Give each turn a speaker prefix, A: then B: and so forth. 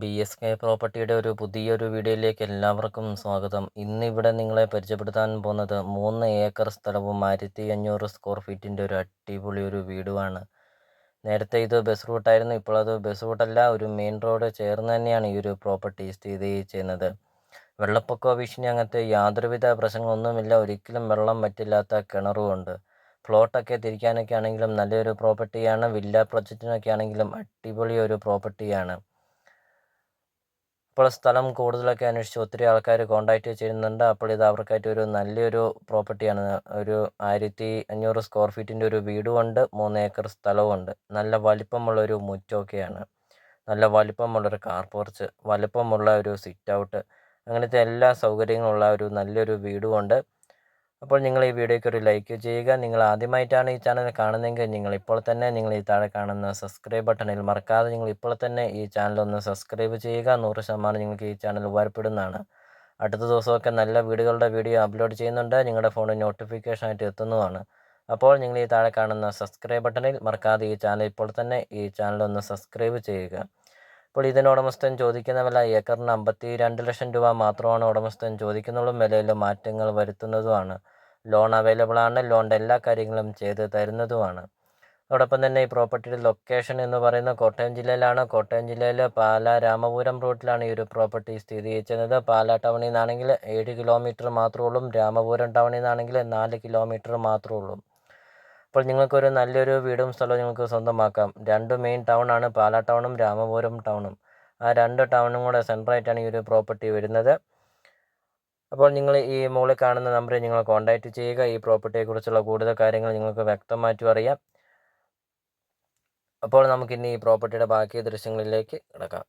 A: BSK പ്രോപ്പർട്ടിയുടെ ഒരു പുതിയൊരു വീഡിയോയിലേക്ക് എല്ലാവർക്കും സ്വാഗതം. ഇന്നിവിടെ നിങ്ങളെ പരിചയപ്പെടുത്താൻ പോകുന്നത് 3 ഏക്കർ സ്ഥലവും 1500 സ്ക്വയർ ഫീറ്റിൻ്റെ ഒരു അടിപൊളി ഒരു വീടുമാണ്. നേരത്തെ ഇത് ബസ് റൂട്ടായിരുന്നു, ഇപ്പോൾ അത് ബസ് റൂട്ടല്ല, ഒരു മെയിൻ റോഡ് ചേർന്ന് തന്നെയാണ് ഈ ഒരു പ്രോപ്പർട്ടി സ്ഥിതി ചെയ്യുന്നത്. വെള്ളപ്പൊക്ക ഭീഷണി അങ്ങനത്തെ യാതൊരുവിധ പ്രശ്നങ്ങളൊന്നുമില്ല, ഒരിക്കലും വെള്ളം വറ്റില്ലാത്ത കിണറുമുണ്ട്. പ്ലോട്ടൊക്കെ തിരിക്കാനൊക്കെ ആണെങ്കിലും നല്ലൊരു പ്രോപ്പർട്ടിയാണ്, വില്ല പ്രൊജക്റ്റിനൊക്കെ ആണെങ്കിലും അടിപൊളി ഒരു പ്രോപ്പർട്ടിയാണ്. ഇപ്പോൾ സ്ഥലം കൂടുതലൊക്കെ അന്വേഷിച്ച് ഒത്തിരി ആൾക്കാർ കോൺടാക്റ്റ് ചെയ്യുന്നുണ്ട്. അപ്പോൾ ഇത് അവർക്കായിട്ട് ഒരു നല്ലൊരു പ്രോപ്പർട്ടിയാണ്. ഒരു 1500 സ്ക്വയർ ഫീറ്റിൻ്റെ ഒരു വീടുമുണ്ട്, 3 ഏക്കർ സ്ഥലവുമുണ്ട്. നല്ല വലിപ്പമുള്ളൊരു മുറ്റമൊക്കെയാണ്, നല്ല വലിപ്പമുള്ളൊരു കാർ പോർച്ച്, വലിപ്പമുള്ള ഒരു സിറ്റ് ഔട്ട്, അങ്ങനത്തെ എല്ലാ സൗകര്യങ്ങളുള്ള ഒരു നല്ലൊരു വീടുമുണ്ട്. അപ്പോൾ നിങ്ങൾ ഈ വീഡിയോയ്ക്ക് ഒരു ലൈക്ക് ചെയ്യുക. നിങ്ങൾ ആദ്യമായിട്ടാണ് ഈ ചാനൽ കാണുന്നതെങ്കിൽ നിങ്ങൾ ഇപ്പോൾ തന്നെ ഈ താഴെ കാണുന്ന സബ്സ്ക്രൈബ് ബട്ടണിൽ മറക്കാതെ നിങ്ങൾ ഇപ്പോൾ തന്നെ ഈ ചാനൽ ഒന്ന് സബ്സ്ക്രൈബ് ചെയ്യുക. 100% നിങ്ങൾക്ക് ഈ ചാനൽ ഉപകാരപ്പെടുന്നതാണ്. അടുത്ത ദിവസമൊക്കെ നല്ല വീടുകളുടെ വീഡിയോ അപ്ലോഡ് ചെയ്യുന്നുണ്ട്, നിങ്ങളുടെ ഫോണിൽ നോട്ടിഫിക്കേഷൻ ആയിട്ട് എത്തുന്നതാണ്. അപ്പോൾ നിങ്ങൾ ഈ താഴെ കാണുന്ന സബ്സ്ക്രൈബ് ബട്ടണിൽ മറക്കാതെ ഈ ചാനൽ ഇപ്പോൾ തന്നെ ഈ ചാനൽ ഒന്ന് സബ്സ്ക്രൈബ് ചെയ്യുക. അപ്പോൾ ഇതിന് ഉടമസ്ഥൻ ചോദിക്കുന്ന വില ഏക്കറിന് 52 ലക്ഷം രൂപ മാത്രമാണ് ഉടമസ്ഥൻ ചോദിക്കുന്നുള്ളൂ. വിലയിൽ മാറ്റങ്ങൾ വരുത്തുന്നതുമാണ്. ലോൺ അവൈലബിൾ ആണ്, ലോണിൻ്റെ എല്ലാ കാര്യങ്ങളും ചെയ്ത് തരുന്നതുമാണ്. അതോടൊപ്പം തന്നെ ഈ പ്രോപ്പർട്ടിയുടെ ലൊക്കേഷൻ എന്ന് പറയുന്നത് കോട്ടയം ജില്ലയിലാണ്. കോട്ടയം ജില്ലയിൽ പാലാ രാമപുരം റൂട്ടിലാണ് ഈ ഒരു പ്രോപ്പർട്ടി സ്ഥിതി ചെയ്യുന്നത്. പാലാ ടൗണിൽ നിന്നാണെങ്കിൽ 7 കിലോമീറ്റർ മാത്രമേ ഉള്ളൂ, രാമപുരം ടൗണിൽ നിന്നാണെങ്കിൽ 4 കിലോമീറ്റർ മാത്രമേ ഉള്ളൂ. അപ്പോൾ നിങ്ങൾക്കൊരു നല്ലൊരു വീടും സ്ഥലവും നിങ്ങൾക്ക് സ്വന്തമാക്കാം. 2 മെയിൻ ടൗൺ ആണ്, പാലാ ടൗണും രാമപുരം ടൗണും. ആ 2 ടൗണും കൂടെ സെൻട്രായിട്ടാണ് ഈ ഒരു പ്രോപ്പർട്ടി വരുന്നത്. അപ്പോൾ നിങ്ങൾ ഈ മുകളിൽ കാണുന്ന നമ്പറിൽ നിങ്ങൾ കോൺടാക്റ്റ് ചെയ്യുക. ഈ പ്രോപ്പർട്ടിയെക്കുറിച്ചുള്ള കൂടുതൽ കാര്യങ്ങൾ നിങ്ങൾക്ക് വ്യക്തമായിട്ടും അറിയാം. അപ്പോൾ നമുക്കിനി ഈ പ്രോപ്പർട്ടിയുടെ ബാക്കി ദൃശ്യങ്ങളിലേക്ക് കിടക്കാം.